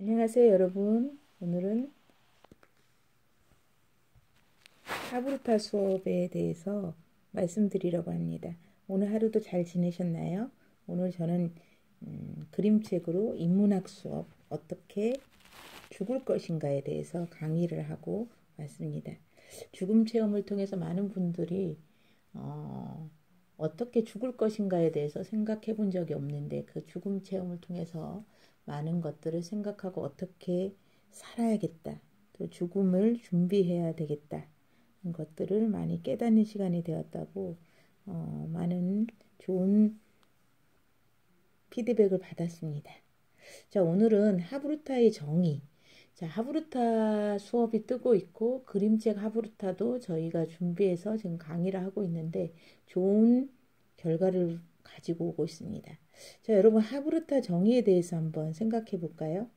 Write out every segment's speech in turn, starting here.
안녕하세요, 여러분. 오늘은 하브루타 수업에 대해서 말씀드리려고 합니다. 오늘 하루도 잘 지내셨나요? 오늘 저는 그림책으로 인문학 수업 어떻게 죽을 것인가에 대해서 강의를 하고 왔습니다. 죽음 체험을 통해서 많은 분들이 어떻게 죽을 것인가에 대해서 생각해 본 적이 없는데 그 죽음 체험을 통해서 많은 것들을 생각하고 어떻게 살아야겠다. 또 죽음을 준비해야 되겠다. 것들을 많이 깨닫는 시간이 되었다고 많은 좋은 피드백을 받았습니다. 자, 오늘은 하브루타의 정의. 자, 하브루타 수업이 뜨고 있고 그림책 하브루타도 저희가 준비해서 지금 강의를 하고 있는데 좋은 결과를 가지고 오고 있습니다. 자, 여러분 하브루타 정의에 대해서 한번 생각해 볼까요?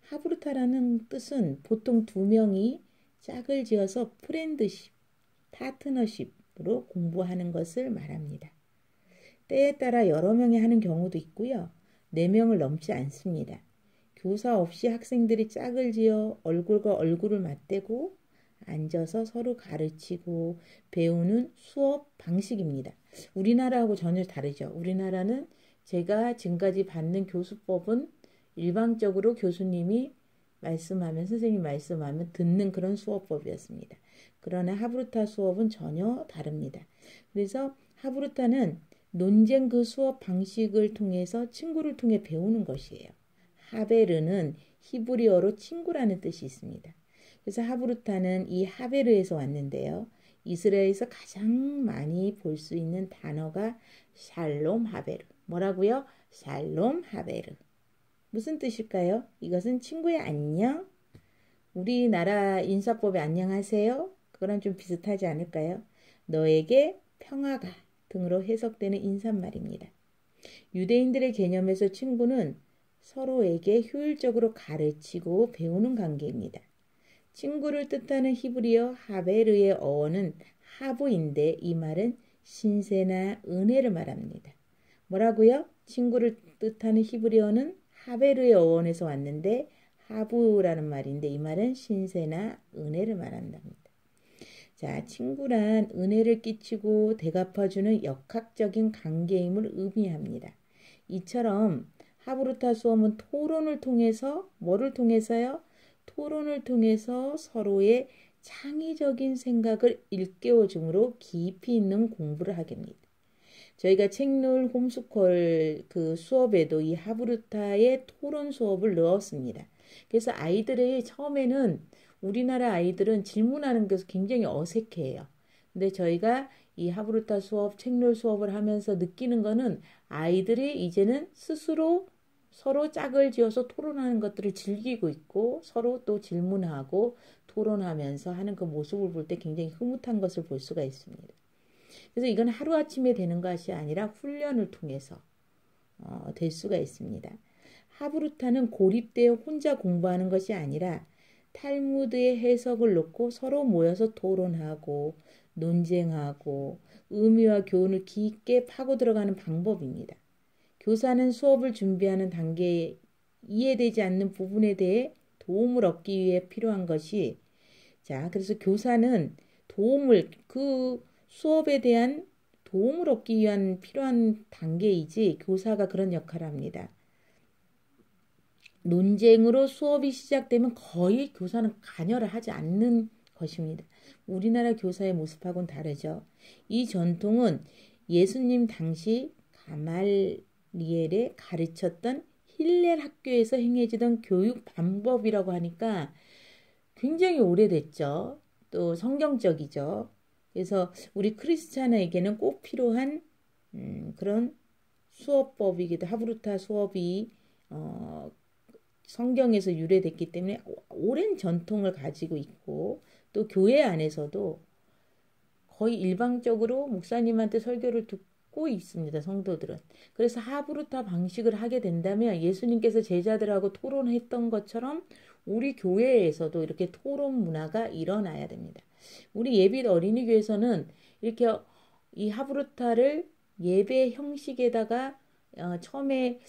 하브루타라는 뜻은 보통 두 명이 짝을 지어서 프렌드십, 파트너십으로 공부하는 것을 말합니다. 때에 따라 여러 명이 하는 경우도 있고요. 4명을 넘지 않습니다. 교사 없이 학생들이 짝을 지어 얼굴과 얼굴을 맞대고 앉아서 서로 가르치고 배우는 수업 방식입니다. 우리나라하고 전혀 다르죠. 우리나라는 제가 지금까지 받는 교수법은 일방적으로 교수님이 말씀하면 선생님이 말씀하면 듣는 그런 수업법이었습니다. 그러나 하브루타 수업은 전혀 다릅니다. 그래서 하브루타는 논쟁 그 수업 방식을 통해서 친구를 통해 배우는 것이에요. 하베르는 히브리어로 친구라는 뜻이 있습니다. 그래서 하브루타는 이 하베르에서 왔는데요. 이스라엘에서 가장 많이 볼 수 있는 단어가 샬롬 하베르. 뭐라고요? 샬롬 하베르. 무슨 뜻일까요? 이것은 친구의 안녕? 우리나라 인사법의 안녕하세요? 그거랑 좀 비슷하지 않을까요? 너에게 평화가 등으로 해석되는 인사말입니다. 유대인들의 개념에서 친구는 서로에게 효율적으로 가르치고 배우는 관계입니다. 친구를 뜻하는 히브리어 하베르의 어원은 하브인데 이 말은 신세나 은혜를 말합니다. 뭐라고요? 친구를 뜻하는 히브리어는 하베르의 어원에서 왔는데 하브라는 말인데 이 말은 신세나 은혜를 말한답니다. 자, 친구란 은혜를 끼치고 대갚아주는 역학적인 관계임을 의미합니다. 이처럼 하브루타 수업은 토론을 통해서 뭐를 통해서요? 토론을 통해서 서로의 창의적인 생각을 일깨워줌으로 깊이 있는 공부를 하게 합니다. 저희가 책놀 홈스쿨 그 수업에도 이 하브루타의 토론 수업을 넣었습니다. 그래서 아이들이 처음에는 우리나라 아이들은 질문하는 것을 굉장히 어색해해요. 근데 저희가 이 하브루타 수업, 책놀 수업을 하면서 느끼는 거는 아이들이 이제는 스스로 서로 짝을 지어서 토론하는 것들을 즐기고 있고 서로 또 질문하고 토론하면서 하는 그 모습을 볼 때 굉장히 흐뭇한 것을 볼 수가 있습니다. 그래서 이건 하루아침에 되는 것이 아니라 훈련을 통해서 될 수가 있습니다. 하브루타는 고립되어 혼자 공부하는 것이 아니라 탈무드의 해석을 놓고 서로 모여서 토론하고 논쟁하고 의미와 교훈을 깊게 파고 들어가는 방법입니다. 교사는 수업을 준비하는 단계에 이해되지 않는 부분에 대해 도움을 얻기 위해 필요한 것이 그래서 교사는 그 수업에 대한 도움을 얻기 위한 필요한 단계이지 교사가 그런 역할을 합니다. 논쟁으로 수업이 시작되면 거의 교사는 관여를 하지 않는 것입니다. 우리나라 교사의 모습하고는 다르죠. 이 전통은 예수님 당시 가말리엘에 가르쳤던 힐렐 학교에서 행해지던 교육 방법이라고 하니까 굉장히 오래됐죠. 또 성경적이죠. 그래서 우리 크리스찬에게는 꼭 필요한 그런 수업법이기도 하브루타 수업이 성경에서 유래됐기 때문에 오랜 전통을 가지고 있고 또 교회 안에서도 거의 일방적으로 목사님한테 설교를 듣고 있습니다. 성도들은. 그래서 하브루타 방식을 하게 된다면 예수님께서 제자들하고 토론했던 것처럼 우리 교회에서도 이렇게 토론 문화가 일어나야 됩니다. 우리 예빛 어린이교회에서는 이렇게 이 하브루타를 예배 형식에다가 처음에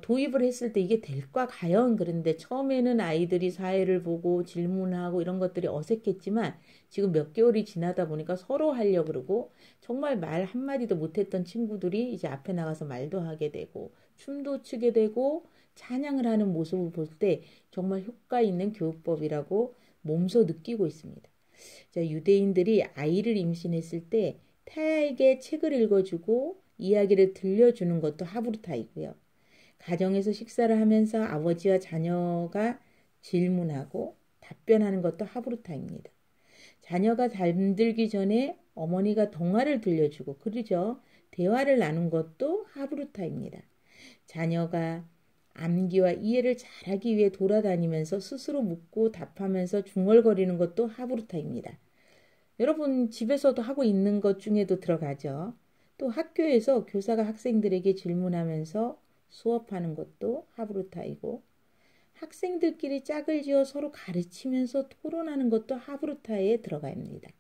도입을 했을 때 이게 될까 과연 그런데 처음에는 아이들이 사회를 보고 질문하고 이런 것들이 어색했지만 지금 몇 개월이 지나다 보니까 서로 하려고 그러고 정말 말 한마디도 못했던 친구들이 이제 앞에 나가서 말도 하게 되고 춤도 추게 되고 찬양을 하는 모습을 볼 때 정말 효과 있는 교육법이라고 몸소 느끼고 있습니다. 자, 유대인들이 아이를 임신했을 때 타야에게 책을 읽어주고 이야기를 들려주는 것도 하브루타이고요. 가정에서 식사를 하면서 아버지와 자녀가 질문하고 답변하는 것도 하브루타입니다. 자녀가 잠들기 전에 어머니가 동화를 들려주고 그러죠. 대화를 나눈 것도 하브루타입니다. 자녀가 암기와 이해를 잘하기 위해 돌아다니면서 스스로 묻고 답하면서 중얼거리는 것도 하브루타입니다. 여러분 집에서도 하고 있는 것 중에도 들어가죠. 또 학교에서 교사가 학생들에게 질문하면서 수업하는 것도 하브루타이고 학생들끼리 짝을 지어 서로 가르치면서 토론하는 것도 하브루타에 들어갑니다.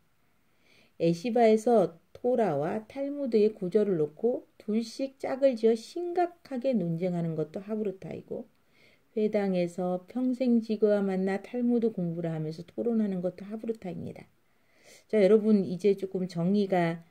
에시바에서 토라와 탈무드의 구절을 놓고 둘씩 짝을 지어 심각하게 논쟁하는 것도 하브루타이고 회당에서 평생지교와 만나 탈무드 공부를 하면서 토론하는 것도 하브루타입니다. 자, 여러분 이제 조금 정의가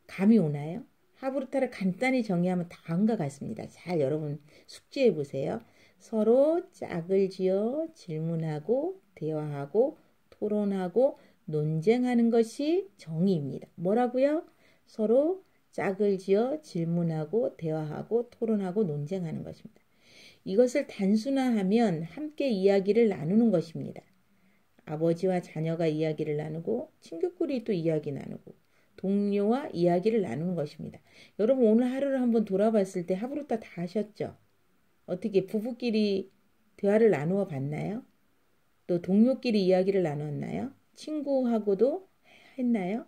감이 오나요? 하브루타를 간단히 정의하면 다음과 같습니다. 잘 여러분 숙지해 보세요. 서로 짝을 지어 질문하고 대화하고 토론하고 논쟁하는 것이 정의입니다. 뭐라고요? 서로 짝을 지어 질문하고 대화하고 토론하고 논쟁하는 것입니다. 이것을 단순화하면 함께 이야기를 나누는 것입니다. 아버지와 자녀가 이야기를 나누고 친구끼리 또 이야기 나누고 동료와 이야기를 나누는 것입니다. 여러분 오늘 하루를 한번 돌아봤을 때 하브루타 다 하셨죠? 어떻게 부부끼리 대화를 나누어 봤나요? 또 동료끼리 이야기를 나눴나요? 친구하고도 했나요?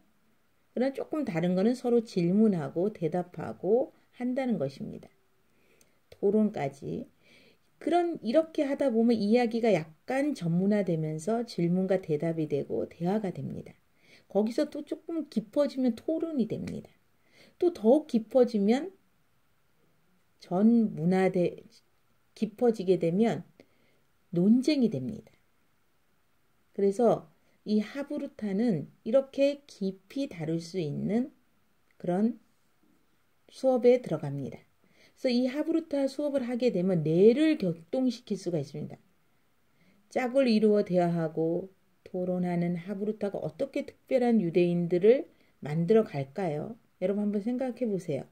그러나 조금 다른 거는 서로 질문하고 대답하고 한다는 것입니다. 토론까지. 이렇게 하다 보면 이야기가 약간 전문화되면서 질문과 대답이 되고 대화가 됩니다. 거기서 또 조금 깊어지면 토론이 됩니다. 또 더욱 깊어지면 깊어지게 되면 논쟁이 됩니다. 그래서 이 하브루타는 이렇게 깊이 다룰 수 있는 그런 수업에 들어갑니다. 그래서 이 하브루타 수업을 하게 되면 뇌를 격동시킬 수가 있습니다. 짝을 이루어 대화하고 토론하는 하브루타가 어떻게 특별한 유대인들을 만들어 갈까요? 여러분 한번 생각해 보세요.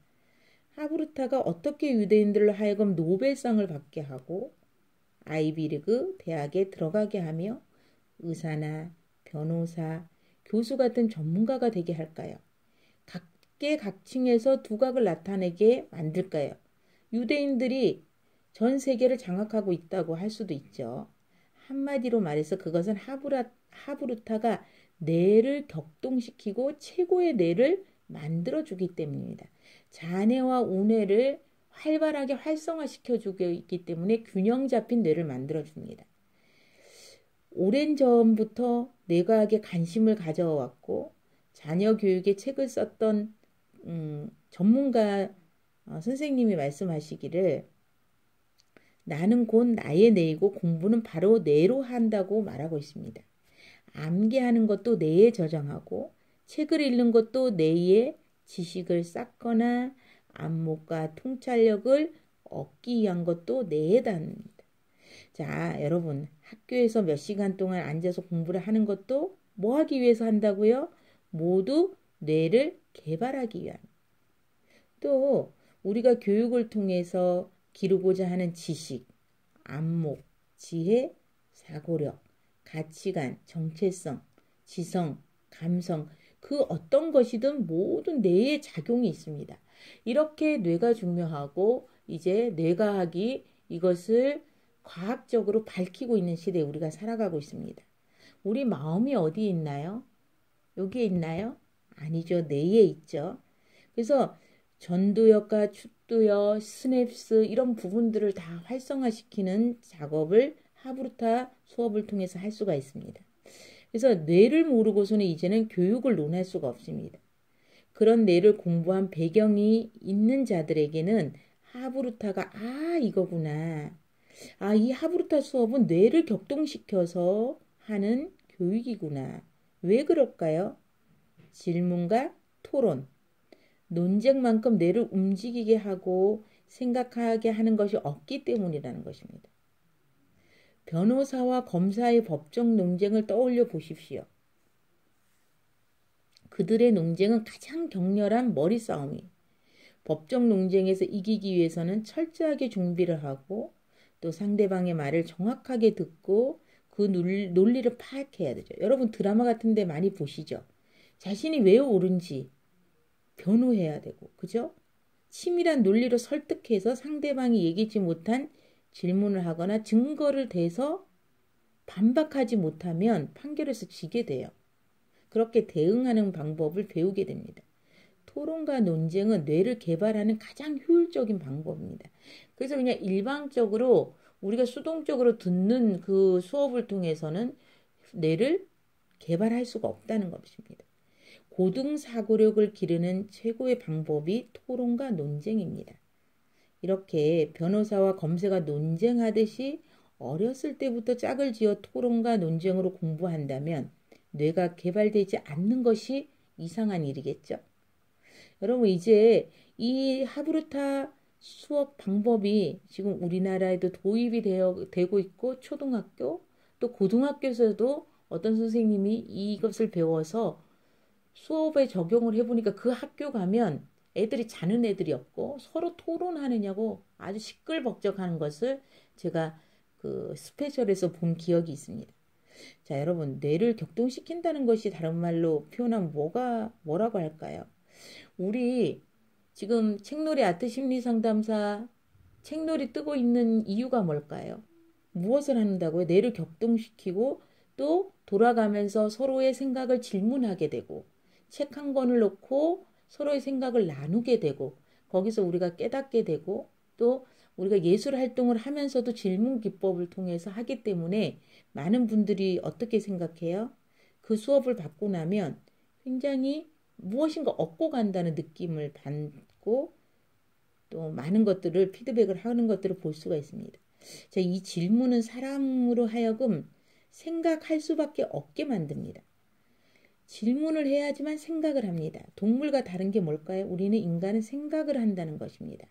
하브루타가 어떻게 유대인들을 하여금 노벨상을 받게 하고 아이비리그 대학에 들어가게 하며 의사나 변호사, 교수 같은 전문가가 되게 할까요? 각계각층에서 두각을 나타내게 만들까요? 유대인들이 전 세계를 장악하고 있다고 할 수도 있죠. 한마디로 말해서 그것은 하브루타가 뇌를 격동시키고 최고의 뇌를 만들어주기 때문입니다. 자뇌와 우뇌를 활발하게 활성화시켜주고 있기 때문에 균형 잡힌 뇌를 만들어줍니다. 오랜 전부터 뇌과학에 관심을 가져왔고 자녀 교육에 책을 썼던 전문가 선생님이 말씀하시기를 나는 곧 나의 뇌이고 공부는 바로 뇌로 한다고 말하고 있습니다. 암기하는 것도 뇌에 저장하고 책을 읽는 것도 뇌에 지식을 쌓거나 안목과 통찰력을 얻기 위한 것도 뇌에 닿습니다. 자, 여러분 학교에서 몇 시간 동안 앉아서 공부를 하는 것도 뭐 하기 위해서 한다고요? 모두 뇌를 개발하기 위한. 또 우리가 교육을 통해서 기르고자 하는 지식, 안목, 지혜, 사고력, 가치관, 정체성, 지성, 감성 그 어떤 것이든 모든 뇌에 작용이 있습니다. 이렇게 뇌가 중요하고 이제 뇌과학이 이것을 과학적으로 밝히고 있는 시대에 우리가 살아가고 있습니다. 우리 마음이 어디에 있나요? 여기에 있나요? 아니죠. 뇌에 있죠. 그래서 전두엽과 축두엽, 스냅스 이런 부분들을 다 활성화시키는 작업을 하브루타 수업을 통해서 할 수가 있습니다. 그래서 뇌를 모르고서는 이제는 교육을 논할 수가 없습니다. 그런 뇌를 공부한 배경이 있는 자들에게는 하브루타가 이거구나. 이 하브루타 수업은 뇌를 격동시켜서 하는 교육이구나. 왜 그럴까요? 질문과 토론, 논쟁만큼 뇌를 움직이게 하고 생각하게 하는 것이 없기 때문이라는 것입니다. 변호사와 검사의 법정 논쟁을 떠올려 보십시오. 그들의 논쟁은 가장 격렬한 머리 싸움이. 법정 논쟁에서 이기기 위해서는 철저하게 준비를 하고 또 상대방의 말을 정확하게 듣고 그 논리를 파악해야 되죠. 여러분 드라마 같은 데 많이 보시죠. 자신이 왜 옳은지 변호해야 되고, 그죠? 치밀한 논리로 설득해서 상대방이 얘기지 못한 질문을 하거나 증거를 대서 반박하지 못하면 판결에서 지게 돼요. 그렇게 대응하는 방법을 배우게 됩니다. 토론과 논쟁은 뇌를 개발하는 가장 효율적인 방법입니다. 그래서 그냥 일방적으로 우리가 수동적으로 듣는 그 수업을 통해서는 뇌를 개발할 수가 없다는 것입니다. 고등 사고력을 기르는 최고의 방법이 토론과 논쟁입니다. 이렇게 변호사와 검사가 논쟁하듯이 어렸을 때부터 짝을 지어 토론과 논쟁으로 공부한다면 뇌가 개발되지 않는 것이 이상한 일이겠죠. 여러분 이제 이 하브루타 수업 방법이 지금 우리나라에도 도입이 되고 있고 초등학교 또 고등학교에서도 어떤 선생님이 이것을 배워서 수업에 적용을 해보니까 그 학교 가면 애들이 자는 애들이 없고 서로 토론하느냐고 아주 시끌벅적하는 것을 제가 그 스페셜에서 본 기억이 있습니다. 자, 여러분 뇌를 격동시킨다는 것이 다른 말로 표현하면 뭐라고 할까요? 우리 지금 책놀이 아트 심리 상담사 책놀이 뜨고 있는 이유가 뭘까요? 무엇을 한다고요? 뇌를 격동시키고 또 돌아가면서 서로의 생각을 질문하게 되고 책 한 권을 놓고 서로의 생각을 나누게 되고 거기서 우리가 깨닫게 되고 또 우리가 예술 활동을 하면서도 질문 기법을 통해서 하기 때문에 많은 분들이 어떻게 생각해요? 그 수업을 받고 나면 굉장히 무엇인가 얻고 간다는 느낌을 받고 또 많은 것들을 피드백을 하는 것들을 볼 수가 있습니다. 자, 이 질문은 사람으로 하여금 생각할 수밖에 없게 만듭니다. 질문을 해야지만 생각을 합니다. 동물과 다른 게 뭘까요? 우리는 인간은 생각을 한다는 것입니다.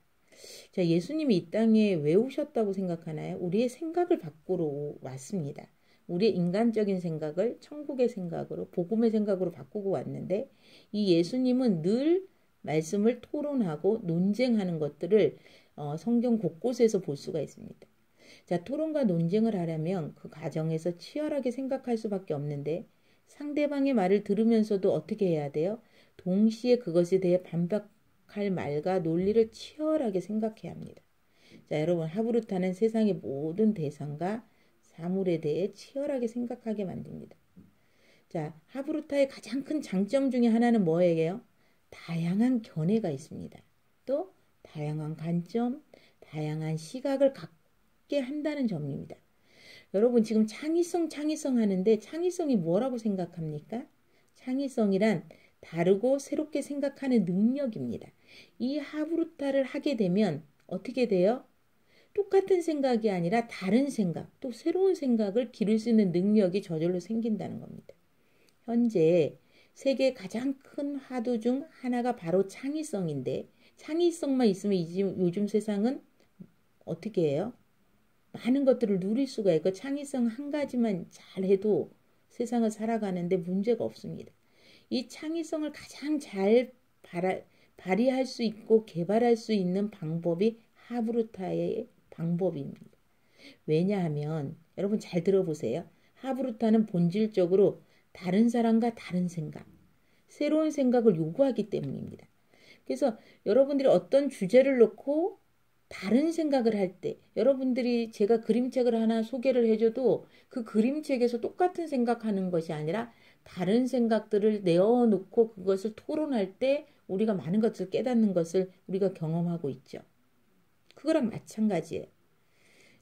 자, 예수님이 이 땅에 왜 오셨다고 생각하나요? 우리의 생각을 바꾸러 왔습니다. 우리의 인간적인 생각을 천국의 생각으로 복음의 생각으로 바꾸고 왔는데 이 예수님은 늘 말씀을 토론하고 논쟁하는 것들을 성경 곳곳에서 볼 수가 있습니다. 자, 토론과 논쟁을 하려면 그 과정에서 치열하게 생각할 수밖에 없는데 상대방의 말을 들으면서도 어떻게 해야 돼요? 동시에 그것에 대해 반박할 말과 논리를 치열하게 생각해야 합니다. 자, 여러분 하브루타는 세상의 모든 대상과 사물에 대해 치열하게 생각하게 만듭니다. 자, 하브루타의 가장 큰 장점 중에 하나는 뭐예요? 다양한 견해가 있습니다. 또 다양한 관점, 다양한 시각을 갖게 한다는 점입니다. 여러분 지금 창의성 하는데 창의성이 뭐라고 생각합니까? 창의성이란 다르고 새롭게 생각하는 능력입니다. 이 하브루타를 하게 되면 어떻게 돼요? 똑같은 생각이 아니라 다른 생각, 또 새로운 생각을 기를 수 있는 능력이 저절로 생긴다는 겁니다. 현재 세계 가장 큰 화두 중 하나가 바로 창의성인데 창의성만 있으면 요즘 세상은 어떻게 해요? 많은 것들을 누릴 수가 있고 창의성 한 가지만 잘해도 세상을 살아가는데 문제가 없습니다. 이 창의성을 가장 잘 발휘할 수 있고 개발할 수 있는 방법이 하브루타의 방법입니다. 왜냐하면 여러분 잘 들어보세요. 하브루타는 본질적으로 다른 사람과 다른 생각, 새로운 생각을 요구하기 때문입니다. 그래서 여러분들이 어떤 주제를 놓고 다른 생각을 할 때 여러분들이 제가 그림책을 하나 소개를 해줘도 그 그림책에서 똑같은 생각하는 것이 아니라 다른 생각들을 내어놓고 그것을 토론할 때 우리가 많은 것을 깨닫는 것을 우리가 경험하고 있죠. 그거랑 마찬가지예요.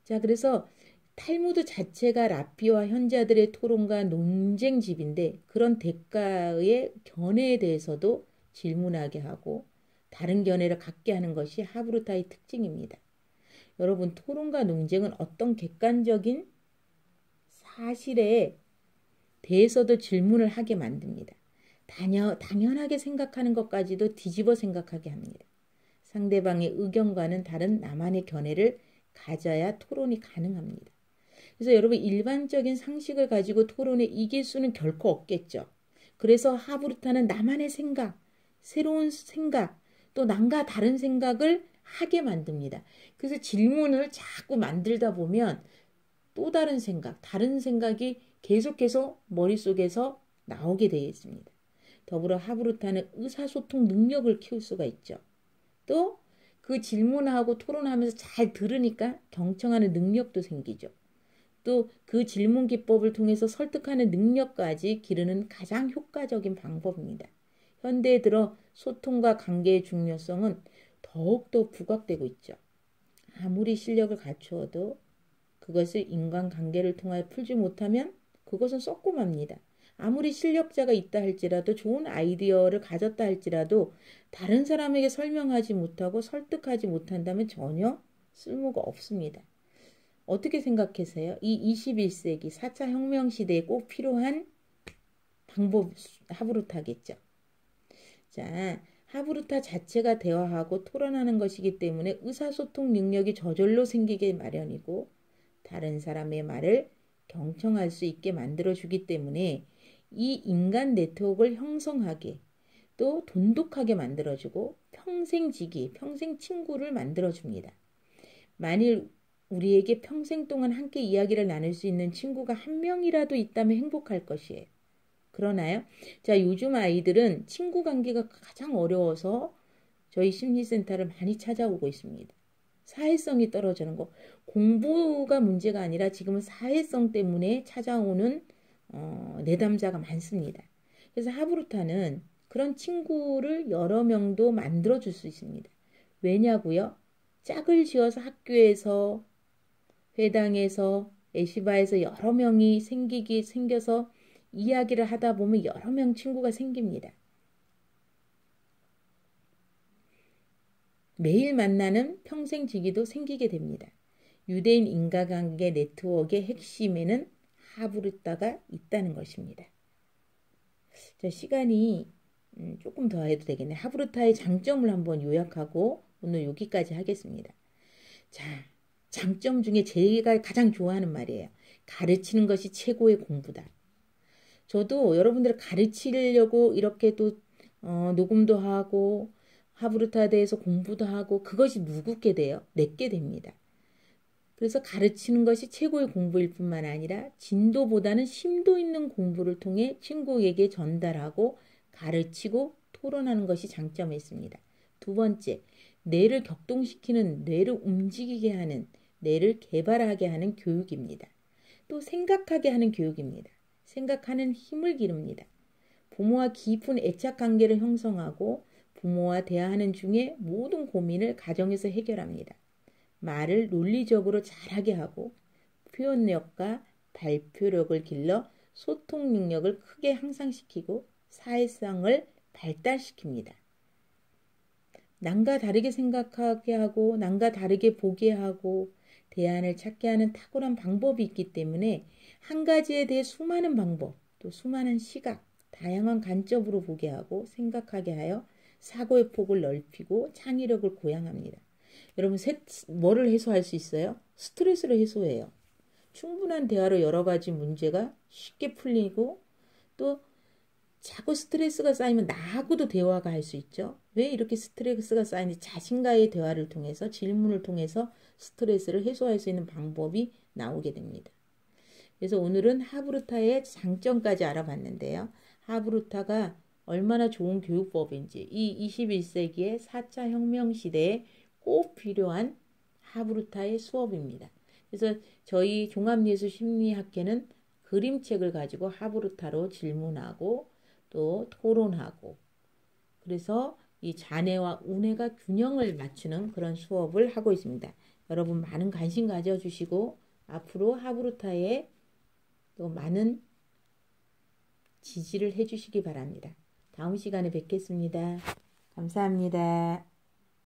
자, 그래서 탈무드 자체가 랍비와 현자들의 토론과 논쟁집인데 그런 대가의 견해에 대해서도 질문하게 하고 다른 견해를 갖게 하는 것이 하브루타의 특징입니다. 여러분, 토론과 논쟁은 어떤 객관적인 사실에 대해서도 질문을 하게 만듭니다. 당연하게 생각하는 것까지도 뒤집어 생각하게 합니다. 상대방의 의견과는 다른 나만의 견해를 가져야 토론이 가능합니다. 그래서 여러분, 일반적인 상식을 가지고 토론에 이길 수는 결코 없겠죠. 그래서 하브루타는 나만의 생각, 새로운 생각, 또 남과 다른 생각을 하게 만듭니다. 그래서 질문을 자꾸 만들다 보면 또 다른 생각, 다른 생각이 계속해서 머릿속에서 나오게 되어 있습니다. 더불어 하브루타는 의사소통 능력을 키울 수가 있죠. 또 그 질문하고 토론하면서 잘 들으니까 경청하는 능력도 생기죠. 또 그 질문 기법을 통해서 설득하는 능력까지 기르는 가장 효과적인 방법입니다. 현대에 들어 소통과 관계의 중요성은 더욱더 부각되고 있죠. 아무리 실력을 갖추어도 그것을 인간관계를 통하여 풀지 못하면 그것은 썩고 맙니다. 아무리 실력자가 있다 할지라도 좋은 아이디어를 가졌다 할지라도 다른 사람에게 설명하지 못하고 설득하지 못한다면 전혀 쓸모가 없습니다. 어떻게 생각하세요? 이 21세기 4차 혁명 시대에 꼭 필요한 방법 하브루타겠죠. 자, 하브루타 자체가 대화하고 토론하는 것이기 때문에 의사소통 능력이 저절로 생기게 마련이고 다른 사람의 말을 경청할 수 있게 만들어주기 때문에 이 인간 네트워크를 형성하게 또 돈독하게 만들어주고 평생 지기, 평생 친구를 만들어줍니다. 만일 우리에게 평생 동안 함께 이야기를 나눌 수 있는 친구가 한 명이라도 있다면 행복할 것이에요. 그러나요? 자, 요즘 아이들은 친구 관계가 가장 어려워서 저희 심리센터를 많이 찾아오고 있습니다. 사회성이 떨어지는 거. 공부가 문제가 아니라 지금은 사회성 때문에 찾아오는 내담자가 많습니다. 그래서 하브루타는 그런 친구를 여러 명도 만들어줄 수 있습니다. 왜냐고요? 짝을 지어서 학교에서, 회당에서, 예시바에서 여러 명이 생겨서 이야기를 하다 보면 여러 명 친구가 생깁니다. 매일 만나는 평생지기도 생기게 됩니다. 유대인 인간관계 네트워크의 핵심에는 하브루타가 있다는 것입니다. 자, 시간이 조금 더 해도 되겠네. 하브루타의 장점을 한번 요약하고 오늘 여기까지 하겠습니다. 자, 장점 중에 제가 가장 좋아하는 말이에요. 가르치는 것이 최고의 공부다. 저도 여러분들을 가르치려고 이렇게 또 녹음도 하고 하브루타에 대해서 공부도 하고 그것이 무겁게 돼요. 내게 됩니다. 그래서 가르치는 것이 최고의 공부일 뿐만 아니라 진도보다는 심도 있는 공부를 통해 친구에게 전달하고 가르치고 토론하는 것이 장점이 있습니다. 두 번째, 뇌를 격동시키는, 뇌를 움직이게 하는, 뇌를 개발하게 하는 교육입니다. 또 생각하게 하는 교육입니다. 생각하는 힘을 기릅니다. 부모와 깊은 애착 관계를 형성하고 부모와 대화하는 중에 모든 고민을 가정에서 해결합니다. 말을 논리적으로 잘하게 하고 표현력과 발표력을 길러 소통 능력을 크게 향상시키고 사회성을 발달시킵니다. 남과 다르게 생각하게 하고 남과 다르게 보게 하고 대안을 찾게 하는 탁월한 방법이 있기 때문에 한 가지에 대해 수많은 방법, 또 수많은 시각, 다양한 관점으로 보게 하고 생각하게 하여 사고의 폭을 넓히고 창의력을 고양합니다. 여러분, 뭐를 해소할 수 있어요? 스트레스를 해소해요. 충분한 대화로 여러 가지 문제가 쉽게 풀리고 또 자꾸 스트레스가 쌓이면 나하고도 대화가 할 수 있죠. 왜 이렇게 스트레스가 쌓이는지 자신과의 대화를 통해서 질문을 통해서 스트레스를 해소할 수 있는 방법이 나오게 됩니다. 그래서 오늘은 하브루타의 장점까지 알아봤는데요. 하브루타가 얼마나 좋은 교육법인지 이 21세기의 4차 혁명 시대에 꼭 필요한 하브루타의 수업입니다. 그래서 저희 종합예술심리학회는 그림책을 가지고 하브루타로 질문하고 또 토론하고 그래서 이 잔해와 운해가 균형을 맞추는 그런 수업을 하고 있습니다. 여러분 많은 관심 가져주시고 앞으로 하브루타에 또 많은 지지를 해주시기 바랍니다. 다음 시간에 뵙겠습니다. 감사합니다.